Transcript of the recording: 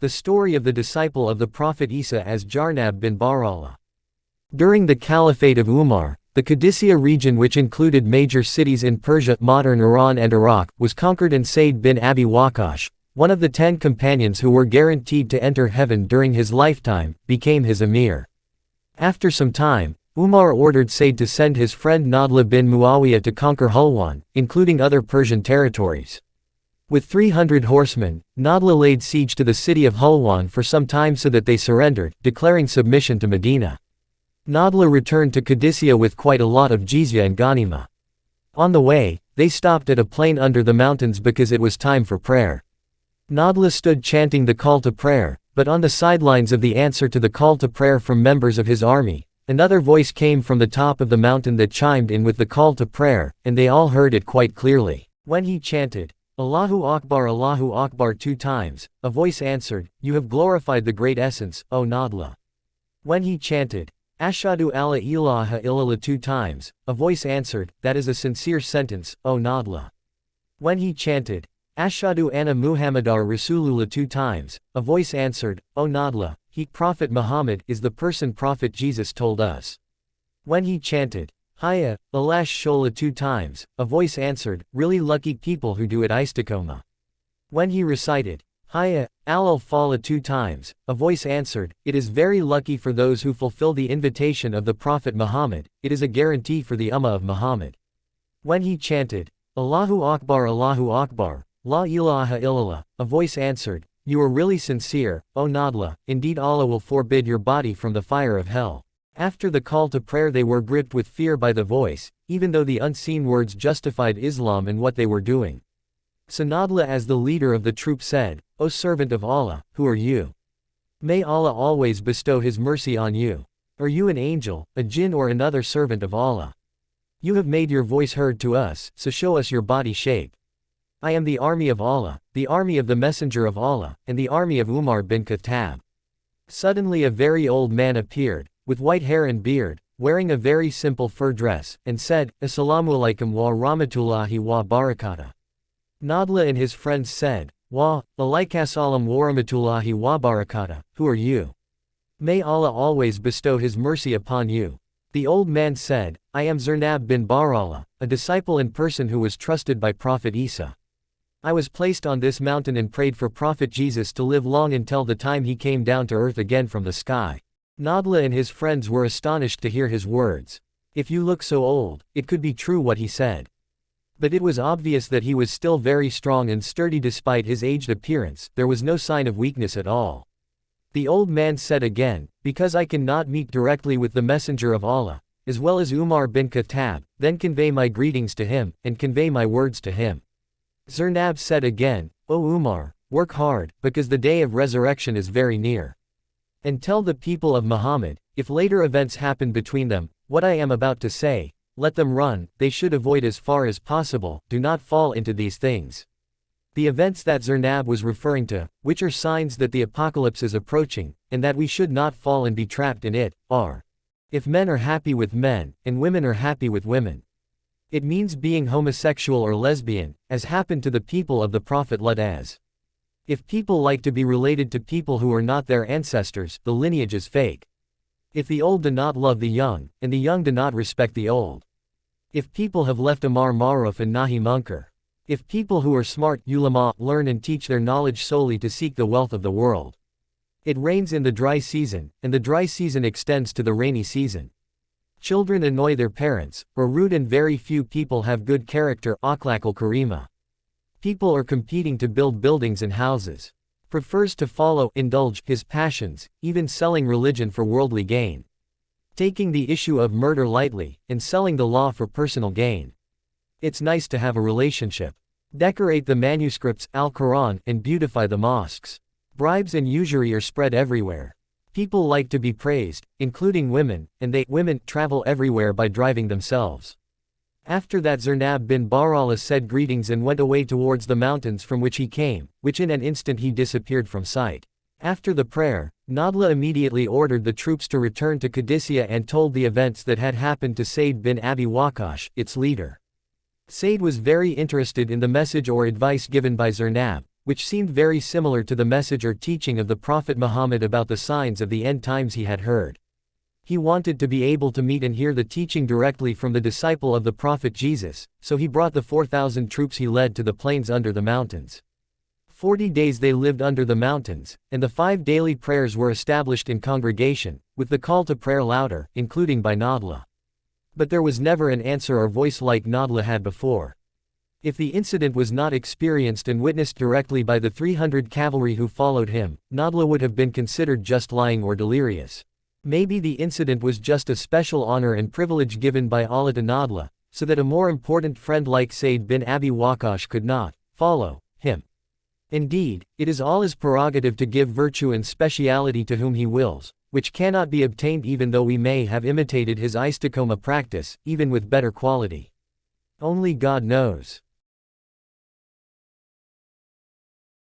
The story of the disciple of the Prophet Isa as Jarnab bin Barallah. During the Caliphate of Umar, the Qadisiyah region, which included major cities in Persia, modern Iran and Iraq, was conquered, and Said bin Abi Waqqash, one of the 10 companions who were guaranteed to enter heaven during his lifetime, became his emir. After some time, Umar ordered Said to send his friend Nadla bin Muawiyah to conquer Hulwan, including other Persian territories. With 300 horsemen, Nadla laid siege to the city of Hulwan for some time so that they surrendered, declaring submission to Medina. Nadla returned to Qadisiyah with quite a lot of jizya and ghanima. On the way, they stopped at a plain under the mountains because it was time for prayer. Nadla stood chanting the call to prayer, but on the sidelines of the answer to the call to prayer from members of his army, another voice came from the top of the mountain that chimed in with the call to prayer, and they all heard it quite clearly. When he chanted, Allahu Akbar 2 times, a voice answered, "You have glorified the great essence, O Nadla." When he chanted, Ashhadu alla ilaha illallah 2 times, a voice answered, "That is a sincere sentence, O Nadla." When he chanted, Ashhadu anna Muhammadar Rasulullah 2 times, a voice answered, "O Nadla, he, Prophet Muhammad, is the person Prophet Jesus told us." When he chanted, Hayya, Alash Shola 2 times, a voice answered, "Really lucky people who do it Istikoma." When he recited, Hayya, Alal Fala 2 times, a voice answered, "It is very lucky for those who fulfill the invitation of the Prophet Muhammad, it is a guarantee for the Ummah of Muhammad." When he chanted, Allahu Akbar, La ilaha illallah, a voice answered, "You are really sincere, O Nadla, indeed Allah will forbid your body from the fire of hell." After the call to prayer they were gripped with fear by the voice, even though the unseen words justified Islam and what they were doing. So Nadla, as the leader of the troop, said, "O servant of Allah, who are you? May Allah always bestow His mercy on you. Are you an angel, a jinn, or another servant of Allah? You have made your voice heard to us, so show us your body shape. I am the army of Allah, the army of the Messenger of Allah, and the army of Umar bin Khattab." Suddenly a very old man appeared, with white hair and beard, wearing a very simple fur dress, and said, "Assalamu alaikum wa rahmatullahi wa barakatuh." Nadla and his friends said, "Wa alaikassalam wa rahmatullahi wa barakatuh, who are you? May Allah always bestow His mercy upon you." The old man said, "I am Jarnab bin Barallah, a disciple in person who was trusted by Prophet Isa. I was placed on this mountain and prayed for Prophet Jesus to live long until the time he came down to earth again from the sky." Nadla and his friends were astonished to hear his words. If you look so old, it could be true what he said. But it was obvious that he was still very strong and sturdy despite his aged appearance, there was no sign of weakness at all. The old man said again, "Because I cannot meet directly with the Messenger of Allah, as well as Umar bin Khattab, then convey my greetings to him, and convey my words to him." Jarnab said again, "O Umar, work hard, because the day of resurrection is very near. And tell the people of Muhammad, if later events happen between them, what I am about to say, let them run, they should avoid as far as possible, do not fall into these things." The events that Jarnab was referring to, which are signs that the apocalypse is approaching, and that we should not fall and be trapped in it, are: if men are happy with men, and women are happy with women. It means being homosexual or lesbian, as happened to the people of the Prophet Lut. As if people like to be related to people who are not their ancestors, the lineage is fake. If the old do not love the young, and the young do not respect the old. If people have left Amar Ma'ruf and Nahi Munkar. If people who are smart, ulama, learn and teach their knowledge solely to seek the wealth of the world. It rains in the dry season, and the dry season extends to the rainy season. Children annoy their parents, or rude, and very few people have good character, akhlaqul karima. People are competing to build buildings and houses. Prefers to follow, indulge, his passions, even selling religion for worldly gain. Taking the issue of murder lightly, and selling the law for personal gain. It's nice to have a relationship. Decorate the manuscripts, Al-Quran, and beautify the mosques. Bribes and usury are spread everywhere. People like to be praised, including women, and women travel everywhere by driving themselves. After that Jarnab bin Barallah said greetings and went away towards the mountains from which he came, which in an instant he disappeared from sight. After the prayer, Nadla immediately ordered the troops to return to Qadisiyah and told the events that had happened to Said bin Abi Waqqash, its leader. Said was very interested in the message or advice given by Jarnab, which seemed very similar to the message or teaching of the Prophet Muhammad about the signs of the end times he had heard. He wanted to be able to meet and hear the teaching directly from the disciple of the Prophet Jesus, so he brought the 4,000 troops he led to the plains under the mountains. 40 days they lived under the mountains, and the 5 daily prayers were established in congregation, with the call to prayer louder, including by Nadla. But there was never an answer or voice like Nadla had before. If the incident was not experienced and witnessed directly by the 300 cavalry who followed him, Nadla would have been considered just lying or delirious. Maybe the incident was just a special honor and privilege given by Allah to Nadla, so that a more important friend like Said bin Abi Waqqash could not follow him. Indeed, it is Allah's prerogative to give virtue and speciality to whom He wills, which cannot be obtained even though we may have imitated His istiqomah practice, even with better quality. Only God knows.